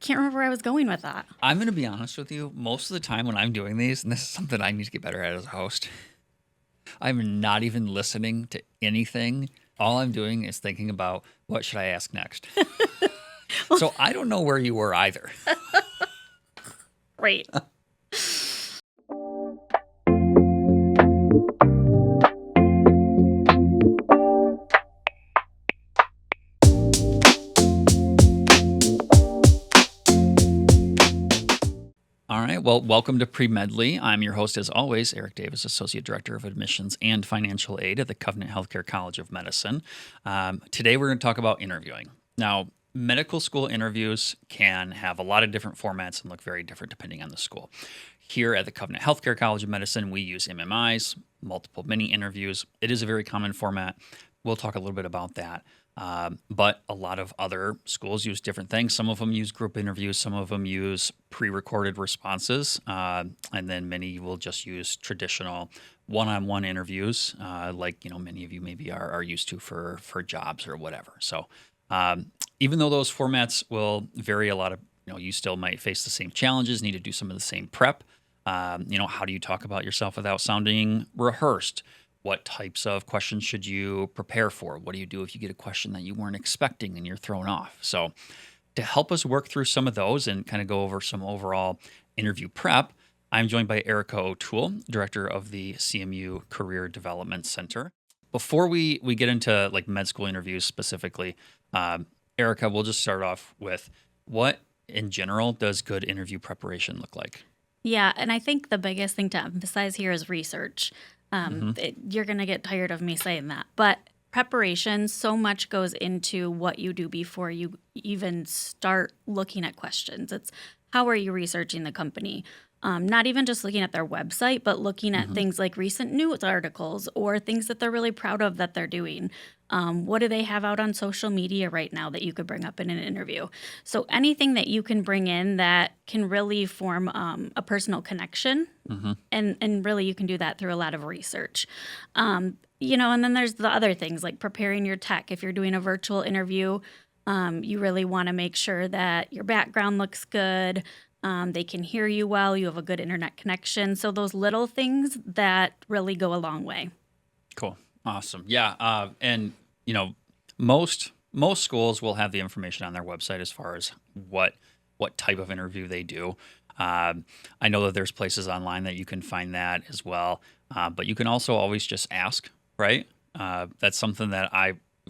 Can't remember where I was going with that. I'm going to be honest with you. Most of the time when I'm doing these, and this is something I need to get better at as a host, I'm not even listening to anything. All I'm doing is thinking about what should I ask next. So I don't know where you were either. Great. All right. Well, welcome to Premedly. I'm your host, as always, Eric Davis, Associate Director of Admissions and Financial Aid at the Covenant Healthcare College of Medicine. Today, we're going to talk about interviewing. Now, medical school interviews can have a lot of different formats and look very different depending on the school. Here at the Covenant Healthcare College of Medicine, we use MMIs, multiple mini interviews. It is a very common format. We'll talk a little bit about that. But a lot of other schools use different things. Some of them use group interviews. Some of them use pre-recorded responses. And then many will just use traditional one-on-one interviews, like many of you maybe are used to for jobs or whatever. So even though those formats will vary a lot, you still might face the same challenges, need to do some of the same prep. How do you talk about yourself without sounding rehearsed? What types of questions should you prepare for? What do you do if you get a question that you weren't expecting and you're thrown off? So to help us work through some of those and kind of go over some overall interview prep, I'm joined by Erica O'Toole, Director of the CMU Career Development Center. Before we get into like med school interviews specifically, Erica, we'll just start off with what in general does good interview preparation look like? Yeah, and I think the biggest thing to emphasize here is research. You're going to get tired of me saying that, but preparation, so much goes into what you do before you even start looking at questions. It's how are you researching the company? Not even just looking at their website, but looking at things like recent news articles or things that they're really proud of that they're doing. What do they have out on social media right now that you could bring up in an interview? So anything that you can bring in that can really form a personal connection, and really you can do that through a lot of research. And then there's the other things like preparing your tech. If you're doing a virtual interview, you really want to make sure that your background looks good. They can hear you well. You have a good internet connection. So those little things that really go a long way. Cool. Awesome. Yeah. And most schools will have the information on their website as far as what type of interview they do. I know that there's places online that you can find that as well. But you can also always just ask, right? That's something that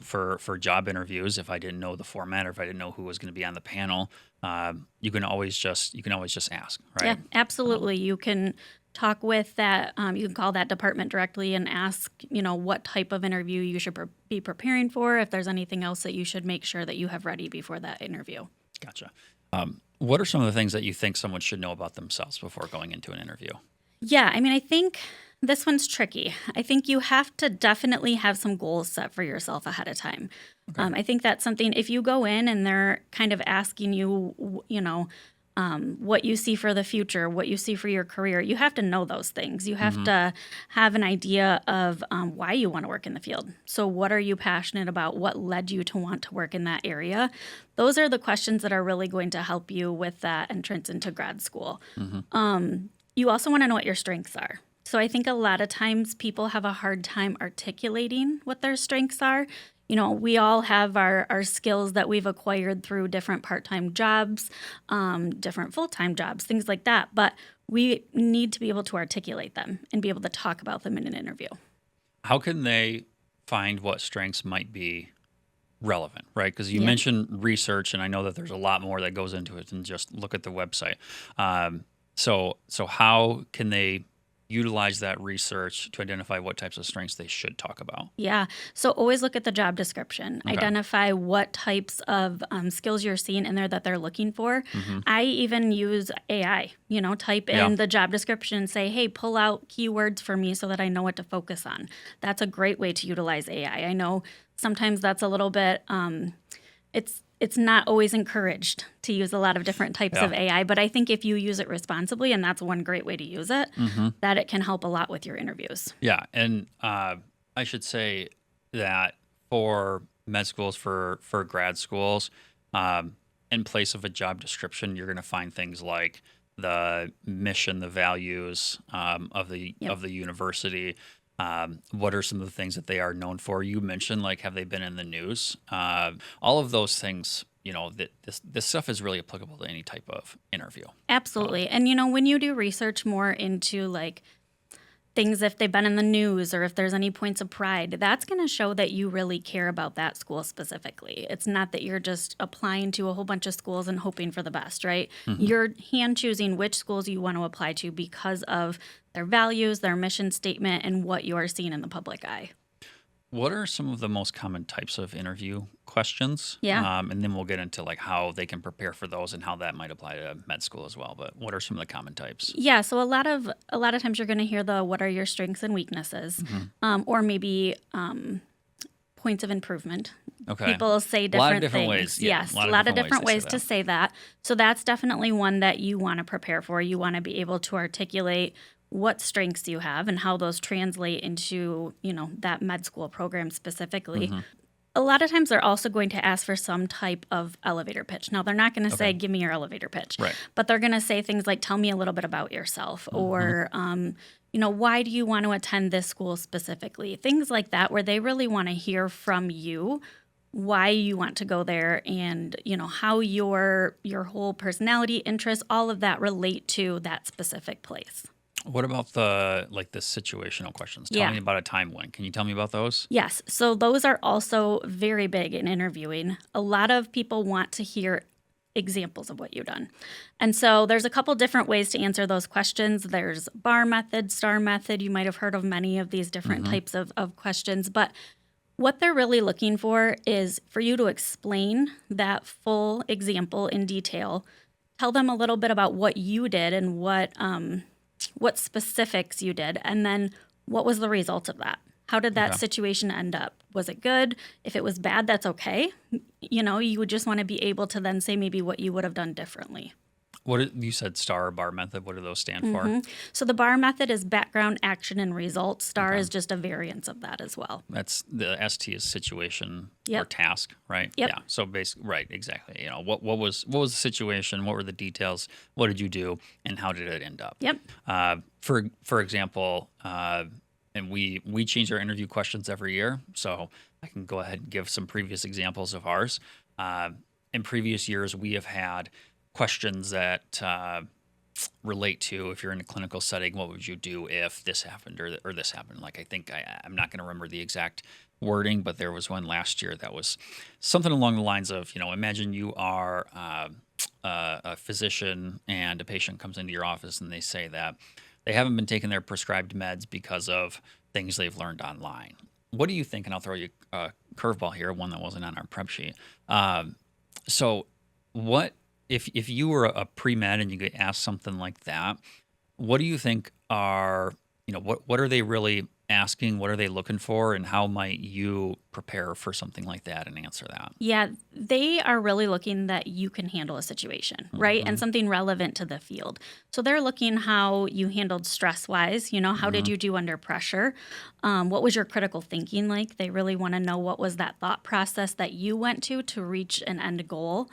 for job interviews, if I didn't know the format or if I didn't know who was going to be on the panel, you can always just ask, right? Yeah, absolutely. You can talk with that. You can call that department directly and ask, what type of interview you should be preparing for. If there's anything else that you should make sure that you have ready before that interview. Gotcha. What are some of the things that you think someone should know about themselves before going into an interview? Yeah, I think this one's tricky. I think you have to definitely have some goals set for yourself ahead of time. Okay. I think that's something, if you go in and they're kind of asking you, what you see for the future, what you see for your career, you have to know those things. You have to have an idea of why you want to work in the field. So what are you passionate about? What led you to want to work in that area? Those are the questions that are really going to help you with that entrance into grad school. You also want to know what your strengths are. So I think a lot of times people have a hard time articulating what their strengths are. We all have our skills that we've acquired through different part-time jobs, different full-time jobs, things like that. But we need to be able to articulate them and be able to talk about them in an interview. How can they find what strengths might be relevant, right? Because you mentioned research, and I know that there's a lot more that goes into it than just look at the website. So how can they utilize that research to identify what types of strengths they should talk about? Yeah. So always look at the job description. Okay. Identify what types of skills you're seeing in there that they're looking for. I even use AI, type in the job description and say, hey, pull out keywords for me so that I know what to focus on. That's a great way to utilize AI. I know sometimes that's a little bit, it's not always encouraged to use a lot of different types of AI, but I think if you use it responsibly, and that's one great way to use it, that it can help a lot with your interviews. Yeah, and I should say that for med schools, for grad schools, in place of a job description, you're going to find things like the mission, the values of the university. What are some of the things that they are known for? You mentioned, like, have they been in the news? All of those things, that this stuff is really applicable to any type of interview. Absolutely. And, when you do research more into like things, if they've been in the news or if there's any points of pride, that's going to show that you really care about that school specifically. It's not that you're just applying to a whole bunch of schools and hoping for the best, right? You're hand choosing which schools you want to apply to because of their values, their mission statement, and what you're seeing in the public eye. What are some of the most common types of interview questions? Yeah. And then we'll get into like how they can prepare for those and how that might apply to med school as well. But what are some of the common types? Yeah, so a lot of times you're going to hear the what are your strengths and weaknesses, or maybe points of improvement. Okay. People say different, a lot of different things. ways. Yeah, Yes, a lot of different ways to say that. So that's definitely one that you want to prepare for. You want to be able to articulate what strengths you have and how those translate into, that med school program specifically. A lot of times they're also going to ask for some type of elevator pitch. Now, they're not going to say, give me your elevator pitch, right, but they're going to say things like, tell me a little bit about yourself, or, why do you want to attend this school specifically? Things like that, where they really want to hear from you why you want to go there and, how your whole personality, interests, all of that relate to that specific place. What about the situational questions? Tell me about a time when. Can you tell me about those? Yes. So those are also very big in interviewing. A lot of people want to hear examples of what you've done. And so there's a couple different ways to answer those questions. There's bar method, star method. You might have heard of many of these different types of questions. But what they're really looking for is for you to explain that full example in detail. Tell them a little bit about what you did and what specifics you did, and then what was the result of that? How did that situation end up? Was it good? If it was bad, that's okay. You would just want to be able to then say maybe what you would have done differently. You said STAR or BAR method. What do those stand for? So the BAR method is background, action, and result. STAR is just a variance of that as well. That's the ST is situation or Yep. task, right? Yep. Yeah. So basically, right, exactly. What was the situation? What were the details? What did you do? And how did it end up? Yep. For example, and we change our interview questions every year, so I can go ahead and give some previous examples of ours. In previous years, we have had questions that relate to, if you're in a clinical setting, what would you do if this happened or this happened? Like, I think I'm not going to remember the exact wording, but there was one last year that was something along the lines of, imagine you are a physician and a patient comes into your office and they say that they haven't been taking their prescribed meds because of things they've learned online. What do you think? And I'll throw you a curveball here, one that wasn't on our prep sheet. So what, if you were a pre-med and you get asked something like that, what do you think are, what are they really asking? What are they looking for? And how might you prepare for something like that and answer that? Yeah, they are really looking that you can handle a situation, right? And something relevant to the field. So they're looking how you handled stress-wise, how did you do under pressure? What was your critical thinking like? They really want to know what was that thought process that you went to reach an end goal.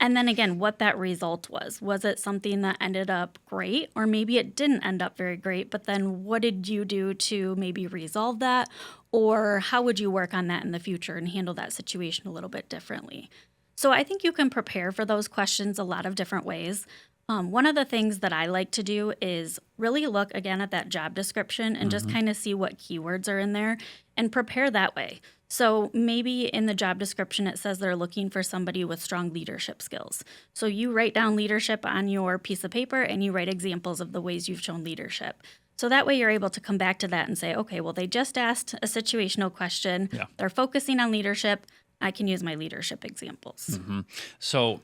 And then again, what that result was. Was it something that ended up great? Or maybe it didn't end up very great, but then what did you do to maybe resolve that? Or how would you work on that in the future and handle that situation a little bit differently? So I think you can prepare for those questions a lot of different ways. One of the things that I like to do is really look again at that job description and just kind of see what keywords are in there and prepare that way. So maybe in the job description, it says they're looking for somebody with strong leadership skills. So you write down leadership on your piece of paper and you write examples of the ways you've shown leadership. So that way you're able to come back to that and say, okay, well, they just asked a situational question. Yeah. They're focusing on leadership. I can use my leadership examples. So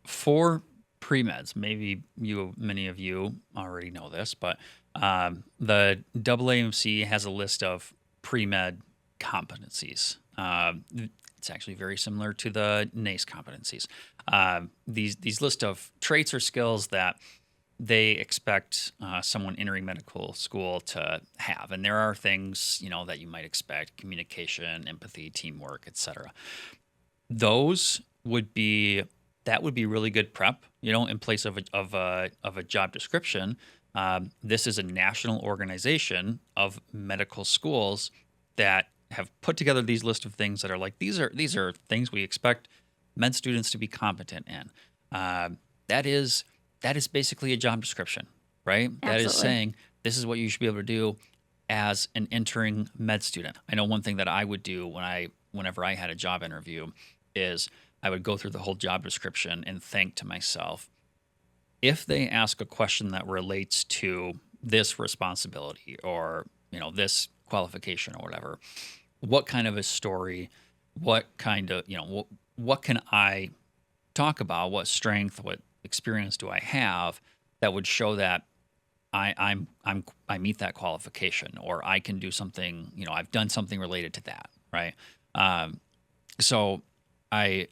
for pre-meds, maybe many of you already know this, but the AAMC has a list of pre-med competencies. It's actually very similar to the NACE competencies. These list of traits or skills that they expect someone entering medical school to have. And there are things, that you might expect: communication, empathy, teamwork, etc. Those would be that would be really good prep, in place of a job description. This is a national organization of medical schools that have put together these list of things that are like, these are things we expect med students to be competent in. That is basically a job description, right? That is Absolutely. saying this is what you should be able to do as an entering med student. I know one thing that I would do whenever I had a job interview is I would go through the whole job description and think to myself, if they ask a question that relates to this responsibility or, this qualification or whatever, what kind of a story, what kind of, what can I talk about? What strength, what experience do I have that would show that I meet that qualification, or I can do something, I've done something related to that, right? So I,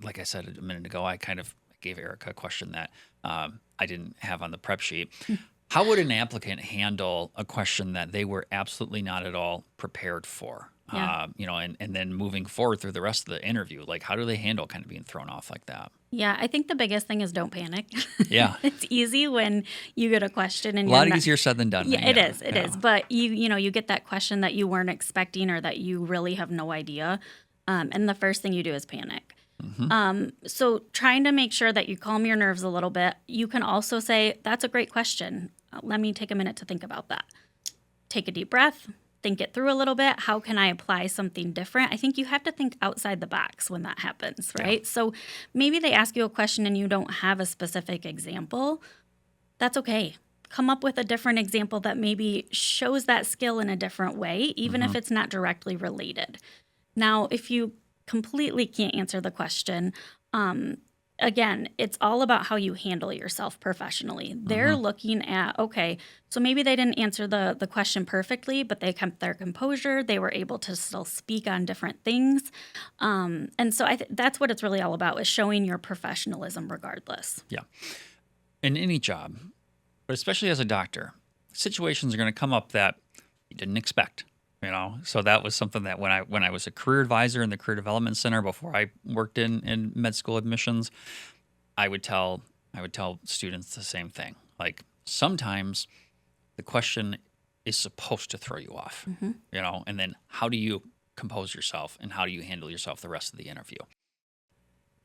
like I said a minute ago, I kind of gave Erica a question that I didn't have on the prep sheet. How would an applicant handle a question that they were absolutely not at all prepared for? Yeah. And then moving forward through the rest of the interview, like how do they handle kind of being thrown off like that? Yeah, I think the biggest thing is don't panic. Yeah. It's easy when you get a question and A you're lot not, easier said than done. yeah, right? it is. But you get that question that you weren't expecting or that you really have no idea. And the first thing you do is panic. So trying to make sure that you calm your nerves a little bit. You can also say, that's a great question. Let me take a minute to think about that. Take a deep breath, think it through a little bit. How can I apply something different? I think you have to think outside the box when that happens, right? Yeah. So maybe they ask you a question and you don't have a specific example. That's okay. Come up with a different example that maybe shows that skill in a different way, even if it's not directly related. Now, if you completely can't answer the question, again, it's all about how you handle yourself professionally. They're looking at, okay, so maybe they didn't answer the question perfectly, but they kept their composure. They were able to still speak on different things. And so that's what it's really all about, is showing your professionalism regardless. Yeah. In any job, but especially as a doctor, situations are going to come up that you didn't expect. So that was something that when I was a career advisor in the Career Development Center before I worked in med school admissions, I would tell students the same thing. Like sometimes the question is supposed to throw you off, and then how do you compose yourself and how do you handle yourself the rest of the interview?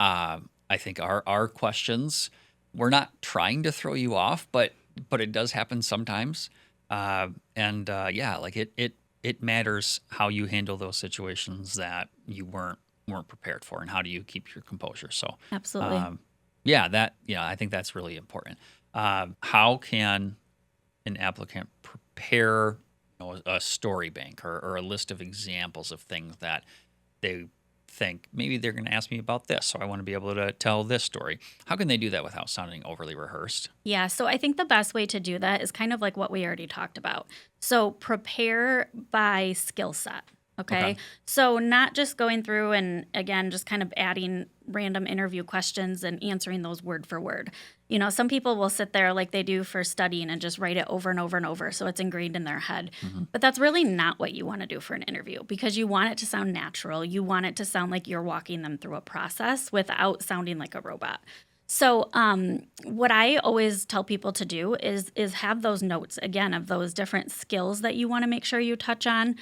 I think our questions, we're not trying to throw you off, but it does happen sometimes. It matters how you handle those situations that you weren't prepared for, and how do you keep your composure. So Absolutely. I think that's really important. How can an applicant prepare a story bank or a list of examples of things that they think maybe they're going to ask me about this, so I want to be able to tell this story? How can they do that without sounding overly rehearsed? Yeah, so I think the best way to do that is kind of like what we already talked about. So prepare by skill set. Okay. So not just going through and, again, just kind of adding random interview questions and answering those word for word. Some people will sit there like they do for studying and just write it over and over and over, so it's ingrained in their head. But that's really not what you want to do for an interview, because you want it to sound natural. You want it to sound like you're walking them through a process without sounding like a robot. So what I always tell people to do is have those notes, again, of those different skills that you want to make sure you touch on.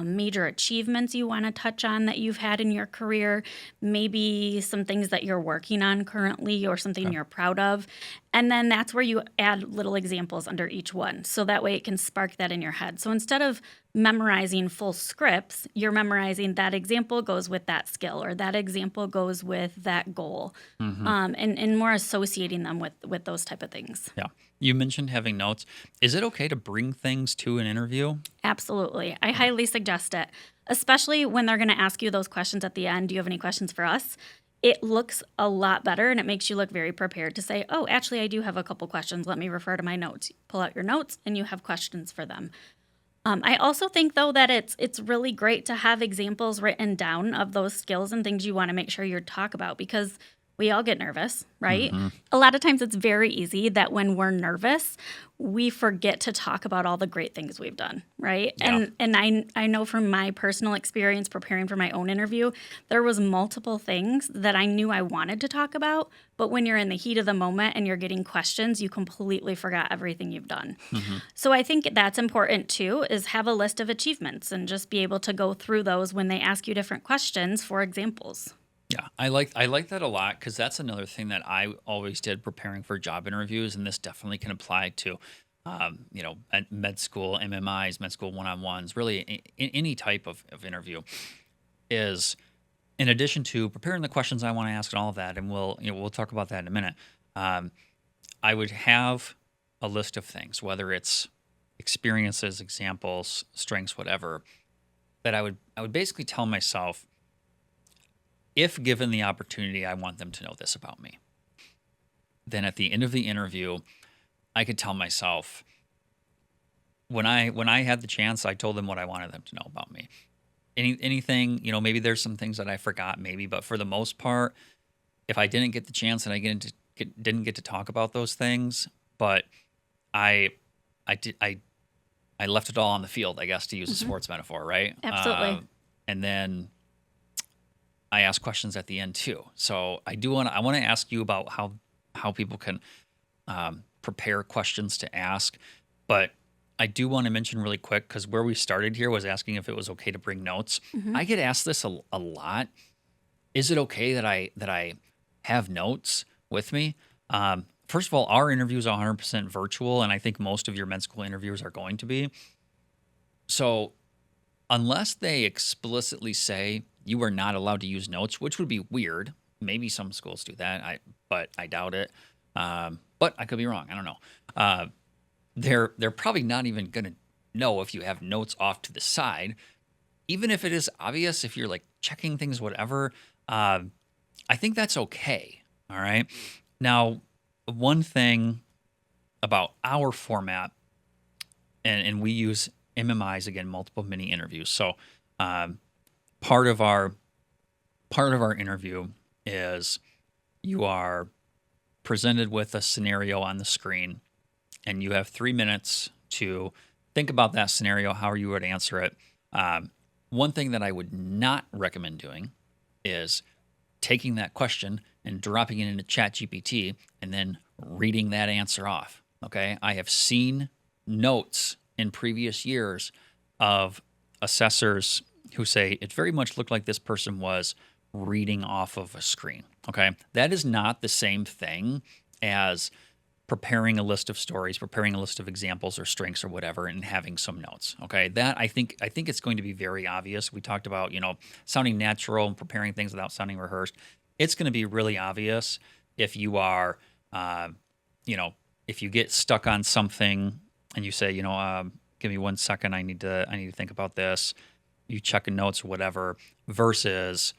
Major achievements you want to touch on that you've had in your career, maybe some things that you're working on currently or something you're proud of. And then that's where you add little examples under each one. So that way it can spark that in your head. So instead of memorizing full scripts, you're memorizing that example goes with that skill, or that example goes with that goal, and more associating them with those type of things. Yeah. You mentioned having notes. Is it okay to bring things to an interview? Absolutely. I highly suggest it, especially when they're going to ask you those questions at the end. Do you have any questions for us? It looks a lot better, and it makes you look very prepared to say, oh, actually, I do have a couple questions. Let me refer to my notes. Pull out your notes, and you have questions for them. I also think, though, that it's really great to have examples written down of those skills and things you want to make sure you talk about, because We all get nervous, right? Mm-hmm. A lot of times it's very easy that when we're nervous, we forget to talk about all the great things we've done, right? Yeah. And I know from my personal experience preparing for my own interview, there was multiple things that I knew I wanted to talk about, but when you're in the heat of the moment and you're getting questions, you completely forgot everything you've done. Mm-hmm. So I think that's important too, is have a list of achievements and just be able to go through those when they ask you different questions for examples. Yeah, I like that a lot because that's another thing that I always did preparing for job interviews, and this definitely can apply to, at med school, MMIs, med school one-on-ones, really any type of interview. Is in addition to preparing the questions I want to ask and all of that, and we'll talk about that in a minute. I would have a list of things, whether it's experiences, examples, strengths, whatever, that I would basically tell myself, if given the opportunity, I want them to know this about me. Then at the end of the interview, I could tell myself, when I had the chance, I told them what I wanted them to know about me. Anything, maybe there's some things that I forgot, maybe, but for the most part, if I didn't get the chance and I didn't get to talk about those things, but I left it all on the field, I guess, to use a sports metaphor, right? Absolutely. And then I ask questions at the end too. So I want to ask you about how people can prepare questions to ask, but I do want to mention really quick, because where we started here was asking if it was okay to bring notes. I get asked this a lot. Is it okay that I have notes with me? First of all, our interviews are 100% virtual, and I think most of your med school interviewers are going to be. So unless they explicitly say you are not allowed to use notes, which would be weird. Maybe some schools do that, but I doubt it. But I could be wrong. I don't know. They're probably not even going to know if you have notes off to the side. Even if it is obvious, if you're like checking things, whatever, I think that's okay. All right. Now, one thing about our format, and we use MMIs, again, multiple mini interviews. So part of our interview is you are presented with a scenario on the screen, and you have 3 minutes to think about that scenario, how you would answer it. One thing that I would not recommend doing is taking that question and dropping it into ChatGPT and then reading that answer off. Okay, I have seen notes in previous years of assessors who say it very much looked like this person was reading off of a screen. Okay, that is not the same thing as preparing a list of stories, preparing a list of examples or strengths or whatever, and having some notes. Okay, that I think it's going to be very obvious. We talked about sounding natural and preparing things without sounding rehearsed. It's going to be really obvious if you are, if you get stuck on something and you say, give me 1 second, I need to think about this. You check in notes or whatever, versus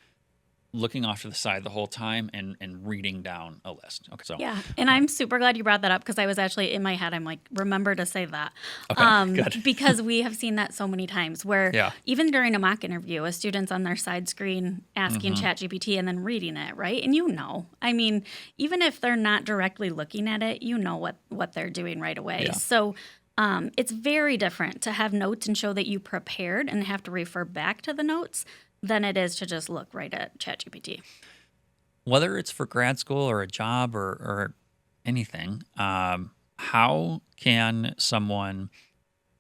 looking off to the side the whole time and reading down a list. Okay, so Yeah, and I'm super glad you brought that up, because I was actually in my head, I'm like, remember to say that. Okay, good. Because we have seen that so many times where Yeah. even during a mock interview, a student's on their side screen asking ChatGPT and then reading it, right? And I mean, even if they're not directly looking at it, what they're doing right away. Yeah. So it's very different to have notes and show that you prepared and have to refer back to the notes than it is to just look right at ChatGPT. Whether it's for grad school or a job or anything, how can someone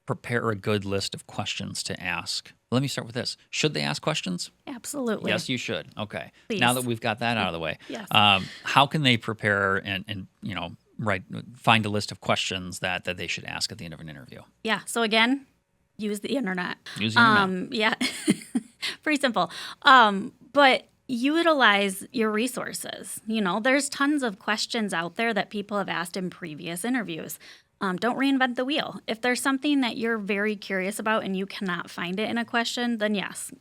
prepare a good list of questions to ask? Let me start with this. Should they ask questions? Absolutely. Yes, you should. Okay. Please. Now that we've got that out of the way, Yes. how can they prepare and find a list of questions that they should ask at the end of an interview? Yeah. So again, use the internet. Use the internet. Yeah. Pretty simple. But utilize your resources. There's tons of questions out there that people have asked in previous interviews. Don't reinvent the wheel. If there's something that you're very curious about and you cannot find it in a question, then yes,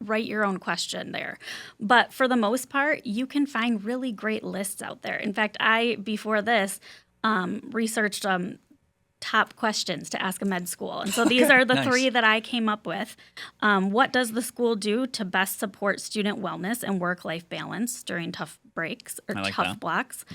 write your own question there. But for the most part, you can find really great lists out there. In fact, before this, researched top questions to ask a med school. And so these are the Nice. 3 that I came up with. What does the school do to best support student wellness and work-life balance during tough breaks or I like tough that. blocks?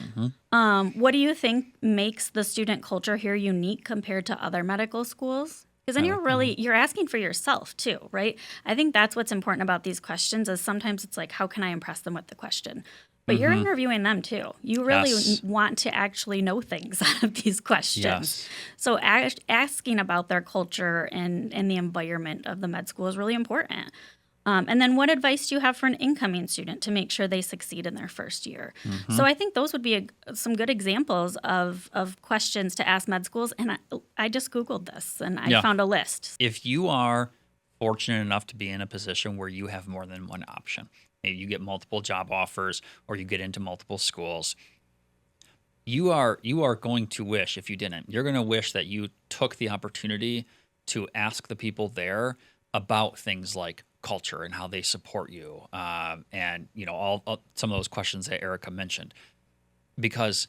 What do you think makes the student culture here unique compared to other medical schools? Because then you're asking for yourself too, right? I think that's what's important about these questions is sometimes it's like, how can I impress them with the question? But you're interviewing them too. You really Yes. want to actually know things out of these questions. Yes. So asking about their culture and the environment of the med school is really important. And then what advice do you have for an incoming student to make sure they succeed in their first year? So I think those would be some good examples of questions to ask med schools. And I just Googled this and I Yeah. found a list. If you are fortunate enough to be in a position where you have more than one option, maybe you get multiple job offers or you get into multiple schools, you are going to wish, if you didn't, you're going to wish that you took the opportunity to ask the people there about things like culture and how they support you, and all some of those questions that Erica mentioned, because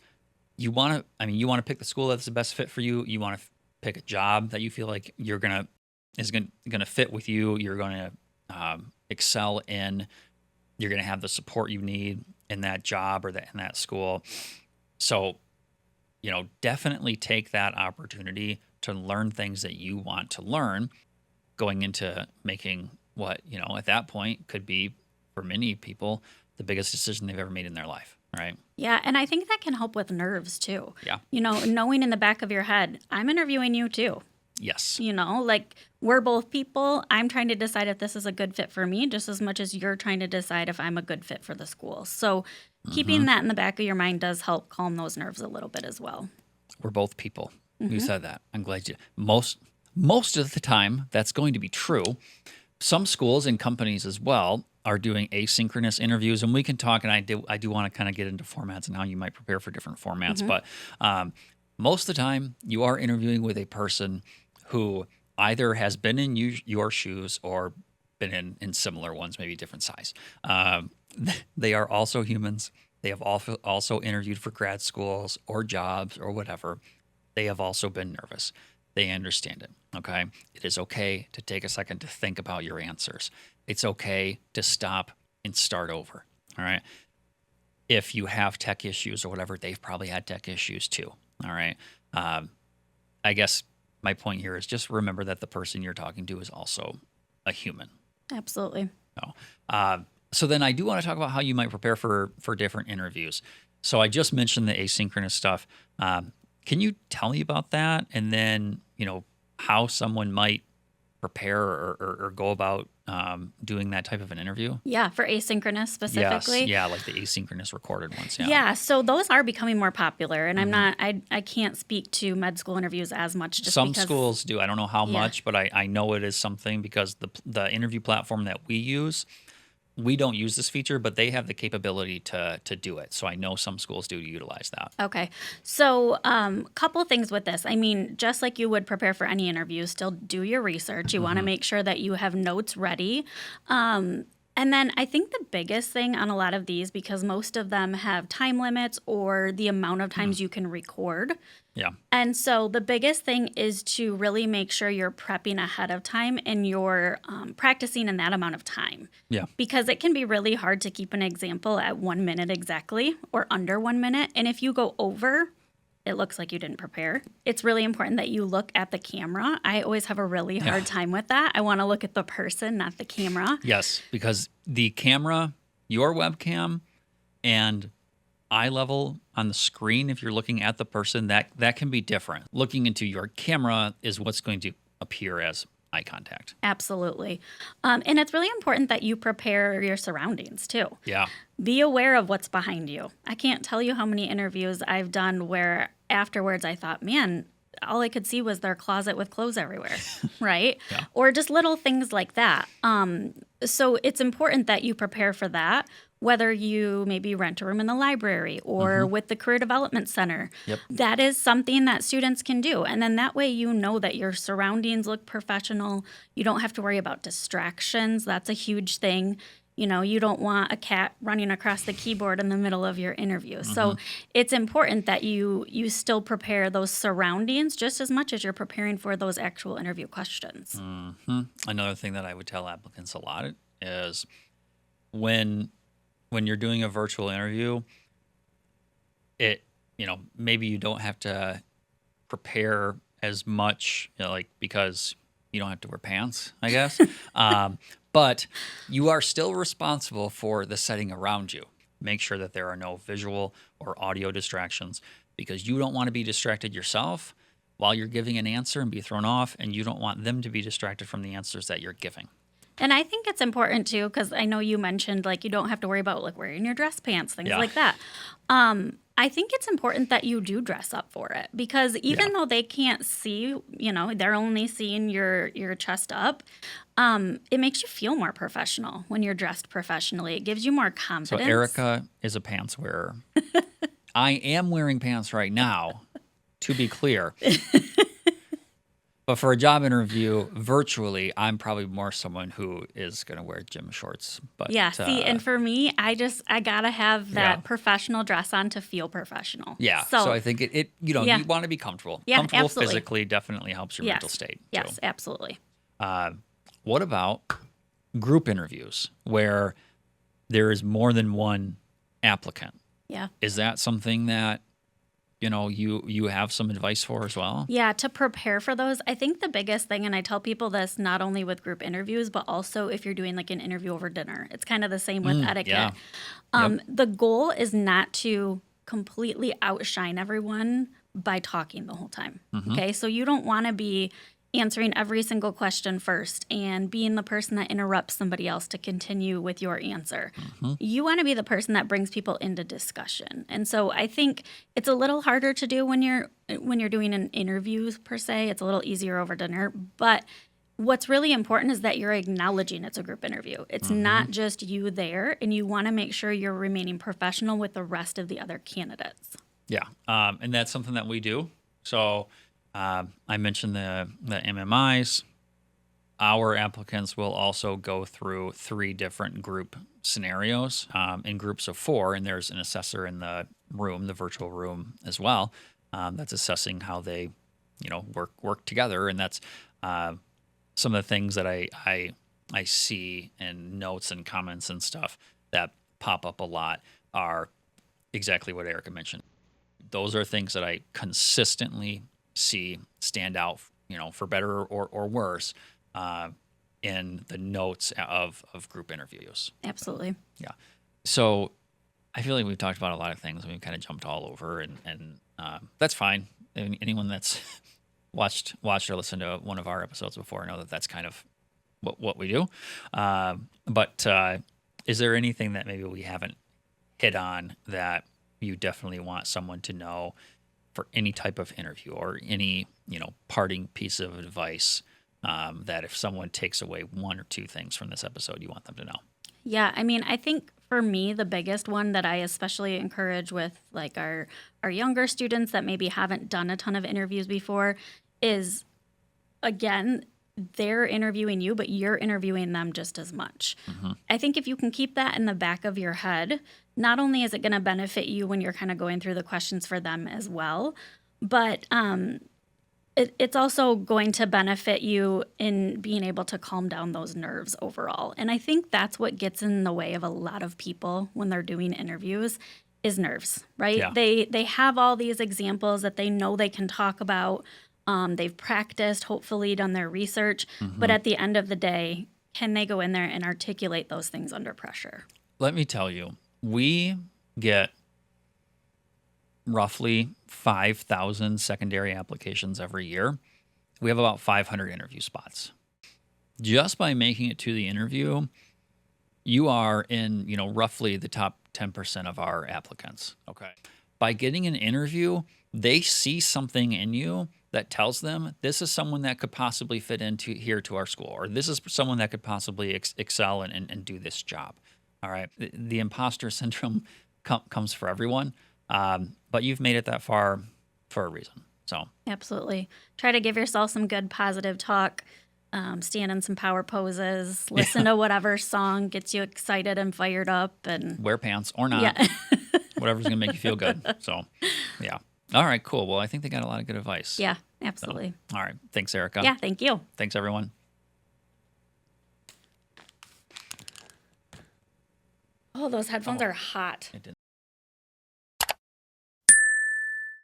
you want to pick the school that's the best fit for you. You want to pick a job that you feel like is gonna fit with you. You're going to excel in. You're going to have the support you need in that job or in that school. So, definitely take that opportunity to learn things that you want to learn, going into making what, at that point could be, for many people, the biggest decision they've ever made in their life, right? Yeah, and I think that can help with nerves too. Yeah. Knowing in the back of your head, I'm interviewing you too. Yes. Like we're both people. I'm trying to decide if this is a good fit for me just as much as you're trying to decide if I'm a good fit for the school. So keeping that in the back of your mind does help calm those nerves a little bit as well. We're both people. You said that. I'm glad you. Most of the time, that's going to be true. Some schools and companies as well are doing asynchronous interviews, and we can talk. And I do want to kind of get into formats and how you might prepare for different formats. But most of the time, you are interviewing with a person who either has been in your shoes or been in similar ones, maybe different size. They are also humans. They have also interviewed for grad schools or jobs or whatever. They have also been nervous. They understand it, okay? It is okay to take a second to think about your answers. It's okay to stop and start over, all right? If you have tech issues or whatever, they've probably had tech issues too, all right? I guess my point here is just remember that the person you're talking to is also a human. Absolutely. So then I do want to talk about how you might prepare for different interviews. So I just mentioned the asynchronous stuff. Can you tell me about that? And then, how someone might prepare or go about doing that type of an interview? Yeah, for asynchronous specifically. Yes. Yeah, like the asynchronous recorded ones. Yeah. Yeah, so those are becoming more popular, and I can't speak to med school interviews as much just Some because schools do. I don't know how Yeah. much, but I know it is something because the interview platform that we use, we don't use this feature, but they have the capability to do it. So I know some schools do utilize that. Okay. So, couple things with this. I mean, just like you would prepare for any interview, still do your research. You want to make sure that you have notes ready. And then I think the biggest thing on a lot of these, because most of them have time limits or the amount of times you can record. Yeah. And so the biggest thing is to really make sure you're prepping ahead of time and you're practicing in that amount of time. Yeah. Because it can be really hard to keep an example at 1 minute exactly or under 1 minute. And if you go over, it looks like you didn't prepare. It's really important that you look at the camera. I always have a really hard time with that. I want to look at the person, not the camera. Yes, because the camera, your webcam, and eye level on the screen, if you're looking at the person, that can be different. Looking into your camera is what's going to appear as eye contact. Absolutely. And it's really important that you prepare your surroundings too. Yeah. Be aware of what's behind you. I can't tell you how many interviews I've done where afterwards I thought, man, all I could see was their closet with clothes everywhere, right? Yeah. Or just little things like that. So it's important that you prepare for that, whether you maybe rent a room in the library or with the Career Development Center. Yep. That is something that students can do. And then that way you know that your surroundings look professional. You don't have to worry about distractions. That's a huge thing. You don't want a cat running across the keyboard in the middle of your interview. So it's important that you still prepare those surroundings just as much as you're preparing for those actual interview questions. Another thing that I would tell applicants a lot is when you're doing a virtual interview, maybe you don't have to prepare as much, because you don't have to wear pants, I guess. But you are still responsible for the setting around you. Make sure that there are no visual or audio distractions, because you don't want to be distracted yourself while you're giving an answer and be thrown off, and you don't want them to be distracted from the answers that you're giving. And I think it's important too, because I know you mentioned you don't have to worry about wearing your dress pants, things like that. I think it's important that you do dress up for it, because even though they can't see, they're only seeing your chest up. It makes you feel more professional when you're dressed professionally. It gives you more confidence. So Erica is a pants wearer. I am wearing pants right now, to be clear. But for a job interview virtually, I'm probably more someone who is going to wear gym shorts. But see, and for me, I gotta have that professional dress on to feel professional. Yeah. So I think you want to be comfortable. Yeah, comfortable absolutely. Physically definitely helps your mental state. Yes, absolutely. What about group interviews where there is more than one applicant? Yeah. Is that something that you have some advice for as well? Yeah, to prepare for those, I think the biggest thing, and I tell people this not only with group interviews, but also if you're doing an interview over dinner, it's kind of the same with etiquette. Yeah. The goal is not to completely outshine everyone by talking the whole time. Okay, so you don't want to be answering every single question first and being the person that interrupts somebody else to continue with your answer. You want to be the person that brings people into discussion. And so I think it's a little harder to do when you're doing an interview per se. It's a little easier over dinner, but what's really important is that you're acknowledging it's a group interview. It's not just you there, and you want to make sure you're remaining professional with the rest of the other candidates. Yeah, and that's something that we do. So I mentioned the MMIs. Our applicants will also go through 3 different group scenarios in groups of 4, and there's an assessor in the room, the virtual room as well, that's assessing how they, work together. And that's some of the things that I see in notes and comments and stuff that pop up a lot are exactly what Erica mentioned. Those are things that I consistently see stand out, for better or worse, in the notes of group interviews. Absolutely. Yeah. So I feel like we've talked about a lot of things and we've kind of jumped all over, and that's fine. Anyone that's watched or listened to one of our episodes before know that that's kind of what we do. But is there anything that maybe we haven't hit on that you definitely want someone to know for any type of interview, or any, parting piece of advice that if someone takes away 1 or 2 things from this episode, you want them to know? Yeah, I think for me, the biggest one that I especially encourage with our younger students that maybe haven't done a ton of interviews before is, again, they're interviewing you, but you're interviewing them just as much. I think if you can keep that in the back of your head, not only is it going to benefit you when you're kind of going through the questions for them as well, but it's also going to benefit you in being able to calm down those nerves overall. And I think that's what gets in the way of a lot of people when they're doing interviews is nerves, right? Yeah. They have all these examples that they know they can talk about. They've practiced, hopefully done their research, but at the end of the day, can they go in there and articulate those things under pressure? Let me tell you, we get roughly 5,000 secondary applications every year. We have about 500 interview spots. Just by making it to the interview, you are in, roughly the top 10% of our applicants. Okay. By getting an interview, they see something in you that tells them this is someone that could possibly fit into here to our school, or this is someone that could possibly excel and do this job. All right. The imposter syndrome comes for everyone, but you've made it that far for a reason. So absolutely. Try to give yourself some good positive talk. stand in some power poses, listen to whatever song gets you excited and fired up, and Wear pants or not. yeah. Whatever's going to make you feel good. So, yeah. All right, cool. Well, I think they got a lot of good advice. Yeah, absolutely. So, all right. Thanks, Erica. Yeah, thank you. Thanks, everyone. Oh, those headphones Oh. are hot. It didn't